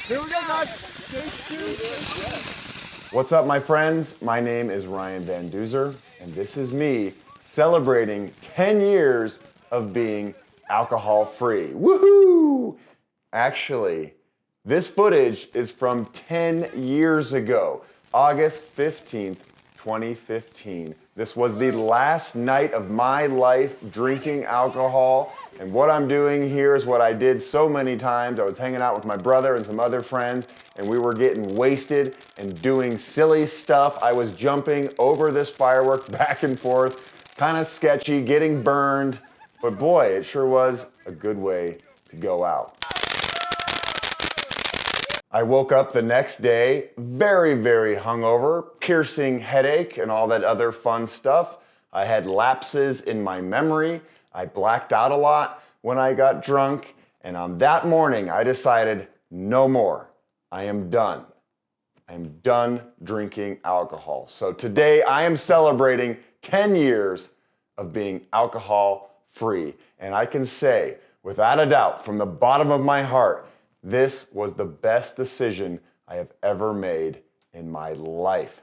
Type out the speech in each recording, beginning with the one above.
Here we go, guys. What's up, my friends? My name is Ryan Van Doozer, and this is me celebrating 10 years of being alcohol-free. Woohoo! Actually, this footage is from 10 years ago, August 15th, 2015. This was the last night of my life drinking alcohol, and what I'm doing here is what I did so many times. I was hanging out with my brother and some other friends, and we were getting wasted and doing silly stuff. I was jumping over this firework back and forth, kind of sketchy, getting burned, but boy, it sure was a good way to go out. I woke up the next day very, very hungover, piercing headache and all that other fun stuff. I had lapses in my memory. I blacked out a lot when I got drunk. And on that morning, I decided no more. I am done. I am done drinking alcohol. So today I am celebrating 10 years of being alcohol free. And I can say, without a doubt, from the bottom of my heart, this was the best decision I have ever made in my life.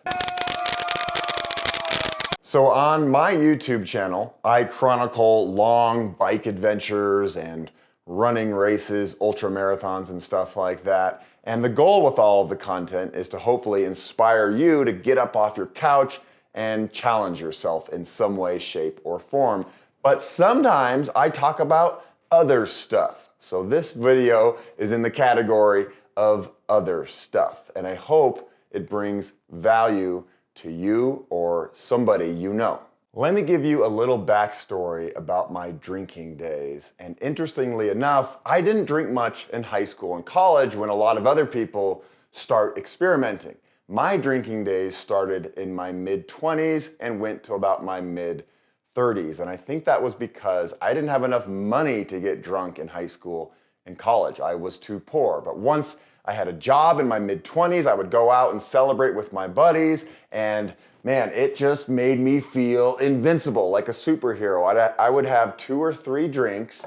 So on my YouTube channel, I chronicle long bike adventures and running races, ultra marathons and stuff like that. And the goal with all of the content is to hopefully inspire you to get up off your couch and challenge yourself in some way, shape, or form. But sometimes I talk about other stuff. So this video is in the category of other stuff, and I hope it brings value to you or somebody you know. Let me give you a little backstory about my drinking days. And interestingly enough, I didn't drink much in high school and college when a lot of other people start experimenting. My drinking days started in my mid-20s and went to about my mid-30s. And I think that was because I didn't have enough money to get drunk in high school and college. I was too poor. But once I had a job in my mid-20s, I would go out and celebrate with my buddies, and man, it just made me feel invincible, like a superhero. I would have 2 or 3 drinks,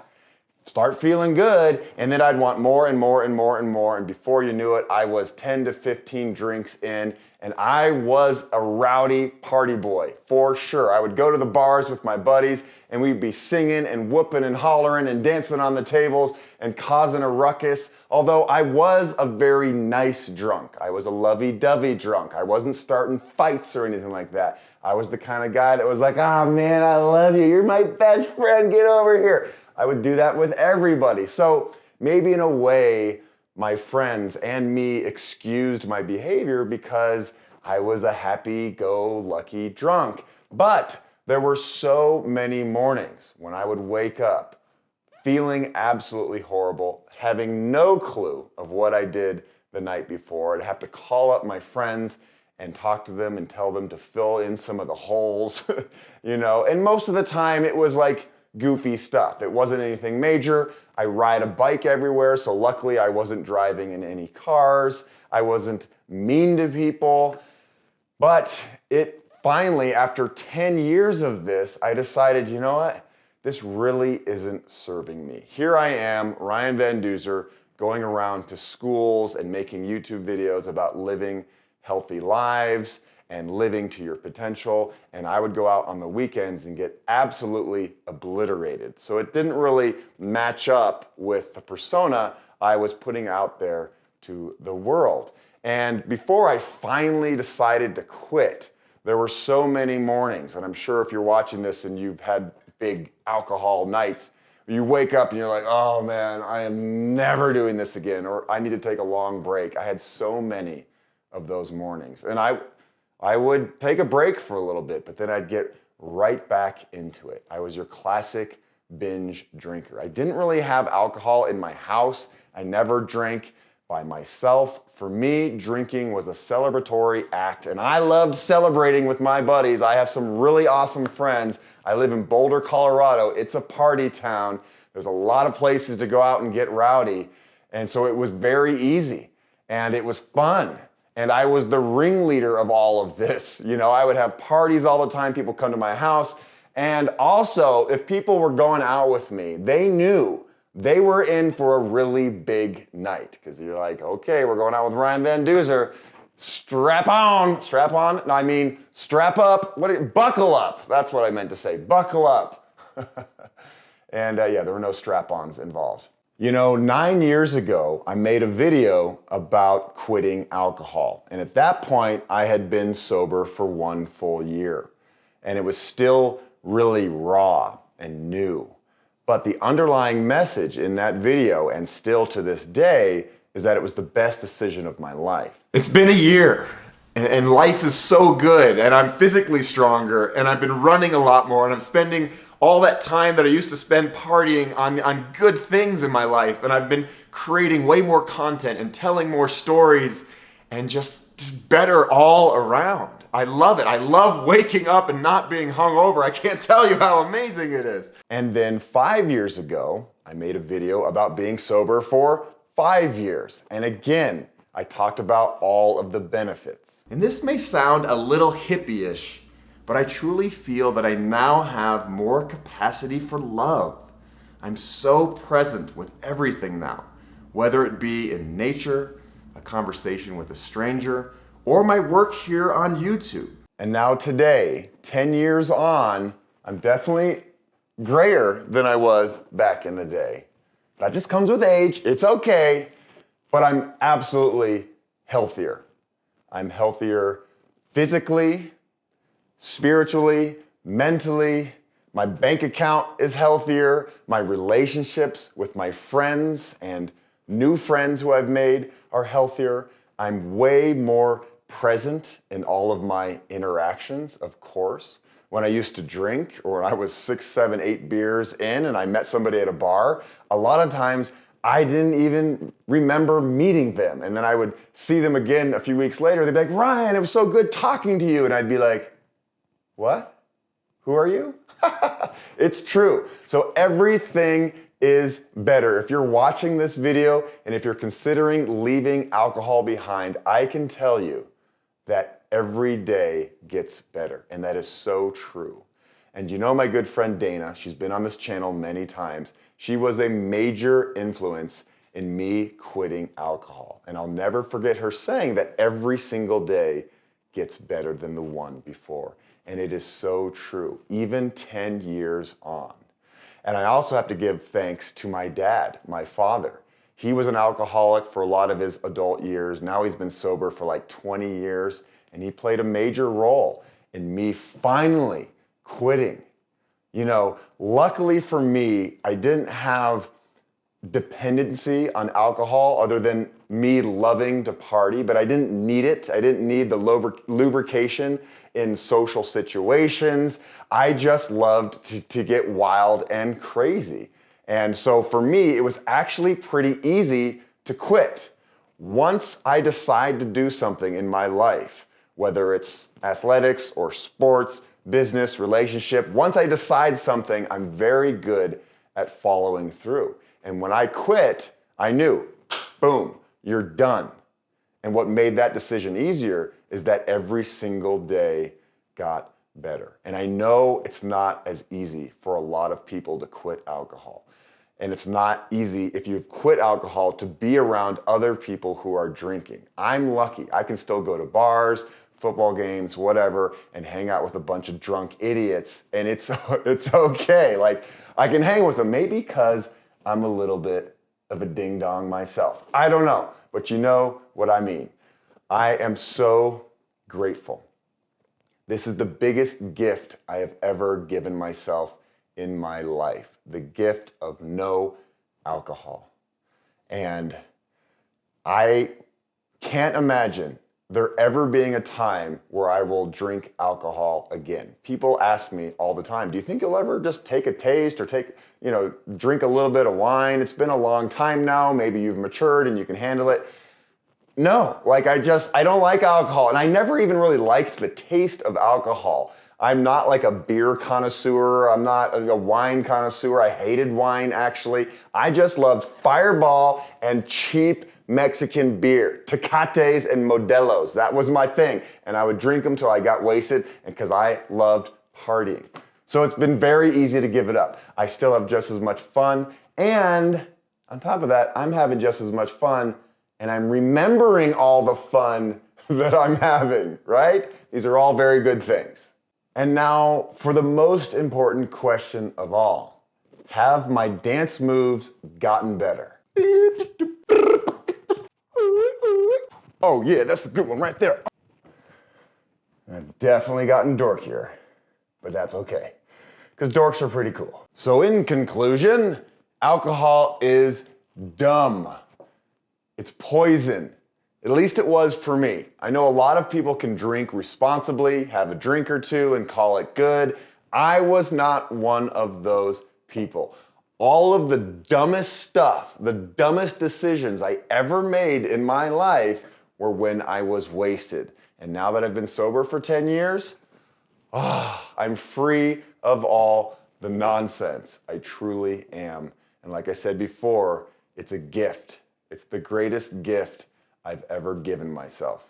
start feeling good, and then I'd want more and more and more and more, and before you knew it, I was 10 to 15 drinks in, and I was a rowdy party boy, for sure. I would go to the bars with my buddies, and we'd be singing and whooping and hollering and dancing on the tables and causing a ruckus. Although I was a very nice drunk. I was a lovey-dovey drunk. I wasn't starting fights or anything like that. I was the kind of guy that was like, "Oh man, I love you. You're my best friend. Get over here." I would do that with everybody. So maybe in a way, my friends and me excused my behavior because I was a happy-go-lucky drunk. But there were so many mornings when I would wake up feeling absolutely horrible, having no clue of what I did the night before. I'd have to call up my friends and talk to them and tell them to fill in some of the holes, you know, and most of the time it was like goofy stuff. It wasn't anything major. I ride a bike everywhere, so luckily I wasn't driving in any cars. I wasn't mean to people, but it finally, after 10 years of this, I decided, you know what? This really isn't serving me. Here I am, Ryan Van Doozer, going around to schools and making YouTube videos about living healthy lives and living to your potential. And I would go out on the weekends and get absolutely obliterated. So it didn't really match up with the persona I was putting out there to the world. And before I finally decided to quit, there were so many mornings, and I'm sure if you're watching this and you've had big alcohol nights, you wake up and you're like, "Oh man, I am never doing this again," or "I need to take a long break." I had so many of those mornings. And I would take a break for a little bit, but then I'd get right back into it. I was your classic binge drinker. I didn't really have alcohol in my house. I never drank by myself. For me, drinking was a celebratory act, and I loved celebrating with my buddies. I have some really awesome friends. I live in Boulder, Colorado. It's a party town. There's a lot of places to go out and get rowdy, and so it was very easy, and it was fun. And I was the ringleader of all of this. You know, I would have parties all the time. People come to my house. And also, if people were going out with me, they knew they were in for a really big night because you're like, okay, we're going out with Ryan Van Doozer. Strap on. No, I mean, strap up. Buckle up. That's what I meant to say. Buckle up. And yeah, there were no strap-ons involved. You know, 9 years ago, I made a video about quitting alcohol. And at that point, I had been sober for 1 full year. And it was still really raw and new. But the underlying message in that video, and still to this day, is that it was the best decision of my life. It's been a year, and life is so good, and I'm physically stronger, and I've been running a lot more, and I'm spending all that time that I used to spend partying on good things in my life, and I've been creating way more content and telling more stories, and just better all around. I love it. I love waking up and not being hungover. I can't tell you how amazing it is. And then 5 years ago, I made a video about being sober for 5 years. And again, I talked about all of the benefits. And this may sound a little hippie-ish, but I truly feel that I now have more capacity for love. I'm so present with everything now, whether it be in nature, a conversation with a stranger, or my work here on YouTube. And now today, 10 years on, I'm definitely grayer than I was back in the day. That just comes with age, it's okay, but I'm absolutely healthier. I'm healthier physically, spiritually, mentally. My bank account is healthier. My relationships with my friends and new friends who I've made are healthier. I'm way more present in all of my interactions, of course. When I used to drink, or when I was 6, 7, 8 beers in and I met somebody at a bar, a lot of times I didn't even remember meeting them. And then I would see them again a few weeks later. They'd be like, Ryan, it was so good talking to you. And I'd be like, what? Who are you? It's true. So everything is better. If you're watching this video and if you're considering leaving alcohol behind, I can tell you that every day gets better. And that is so true. And you know my good friend Dana, she's been on this channel many times. She was a major influence in me quitting alcohol. And I'll never forget her saying that every single day gets better than the one before. And it is so true, even 10 years on. And I also have to give thanks to my dad, my father. He was an alcoholic for a lot of his adult years. Now he's been sober for like 20 years. And he played a major role in me finally quitting. You know, luckily for me, I didn't have dependency on alcohol other than me loving to party, but I didn't need it. I didn't need the lubrication in social situations. I just loved to get wild and crazy. And so for me, it was actually pretty easy to quit. Once I decide to do something in my life, whether it's athletics or sports, business, relationship, once I decide something, I'm very good at following through. And when I quit, I knew, boom, you're done. And what made that decision easier is that every single day got better. And I know it's not as easy for a lot of people to quit alcohol. And it's not easy if you've quit alcohol to be around other people who are drinking. I'm lucky. I can still go to bars, football games, whatever, and hang out with a bunch of drunk idiots. And it's okay. Like, I can hang with them, maybe because I'm a little bit of a ding dong myself. I don't know, but you know what I mean. I am so grateful. This is the biggest gift I have ever given myself in my life. The gift of no alcohol. And I can't imagine there ever being a time where I will drink alcohol again. People ask me all the time, do you think you'll ever just take a taste or drink a little bit of wine? It's been a long time now. Maybe you've matured and you can handle it. No, I don't like alcohol. And I never even really liked the taste of alcohol. I'm not like a beer connoisseur. I'm not a wine connoisseur. I hated wine, actually. I just loved Fireball and cheap Mexican beer, Tecates and Modelos. That was my thing. And I would drink them till I got wasted and because I loved partying. So it's been very easy to give it up. I still have just as much fun And on top of that, I'm having just as much fun, and I'm remembering all the fun that I'm having, right? These are all very good things. And now for the most important question of all. Have my dance moves gotten better? Oh yeah, that's a good one right there. I've definitely gotten dorkier, but that's okay, because dorks are pretty cool. So in conclusion, alcohol is dumb. It's poison. At least it was for me. I know a lot of people can drink responsibly, have a drink or two and call it good. I was not one of those people. All of the dumbest stuff, the dumbest decisions I ever made in my life were when I was wasted. And now that I've been sober for 10 years, I'm free of all the nonsense. I truly am. And like I said before, it's a gift. It's the greatest gift I've ever given myself.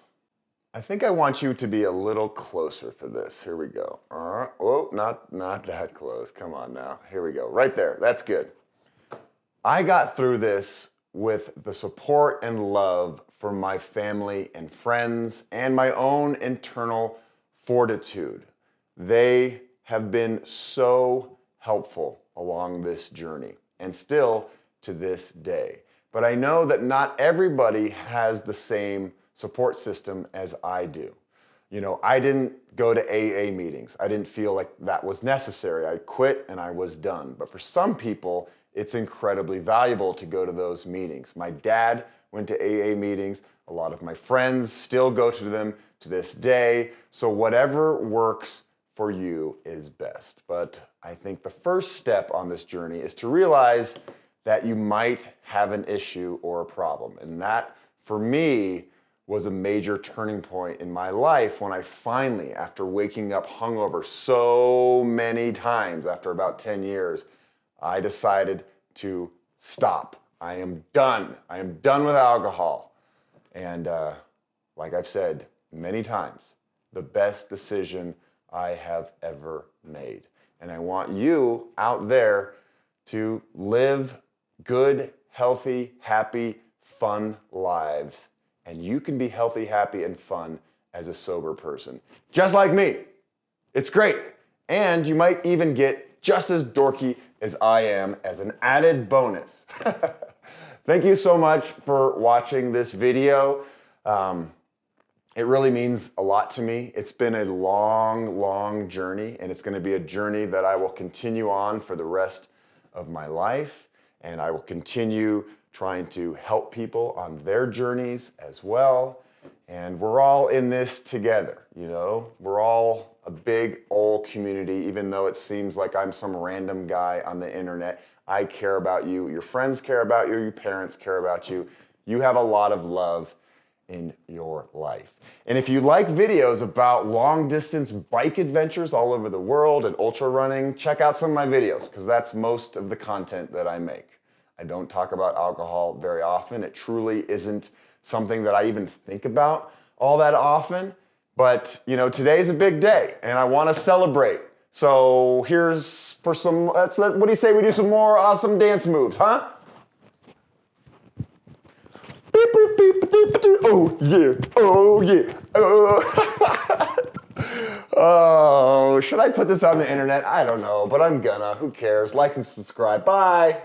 I think I want you to be a little closer for this. Here we go. Oh, not that close. Come on now. Here we go. Right there. That's good. I got through this with the support and love from my family and friends and my own internal fortitude. They have been so helpful along this journey and still to this day. But I know that not everybody has the same support system as I do. You know, I didn't go to AA meetings. I didn't feel like that was necessary. I quit and I was done. But for some people, it's incredibly valuable to go to those meetings. My dad went to AA meetings. A lot of my friends still go to them to this day. So whatever works for you is best. But I think the first step on this journey is to realize that you might have an issue or a problem. And that, for me, was a major turning point in my life when I finally, after waking up hungover so many times after about 10 years, I decided to stop. I am done. I am done with alcohol. And like I've said many times, the best decision I have ever made. And I want you out there to live good, healthy, happy, fun lives. And you can be healthy, happy, and fun as a sober person. Just like me. It's great. And you might even get just as dorky as I am as an added bonus. Thank you so much for watching this video. It really means a lot to me. It's been a long, long journey, and it's going to be a journey that I will continue on for the rest of my life. And I will continue trying to help people on their journeys as well. And we're all in this together, you know? We're all a big old community, even though it seems like I'm some random guy on the internet. I care about you, your friends care about you, your parents care about you. You have a lot of love in your life. And if you like videos about long distance bike adventures all over the world and ultra running, check out some of my videos, because that's most of the content that I make. I don't talk about alcohol very often. It truly isn't something that I even think about all that often. But, you know, today's a big day and I want to celebrate. So here's for some, what do you say we do some more awesome dance moves, huh? Oh yeah, oh yeah, oh. Oh, should I put this on the internet? I don't know, but I'm gonna. Who cares? Like and subscribe. Bye.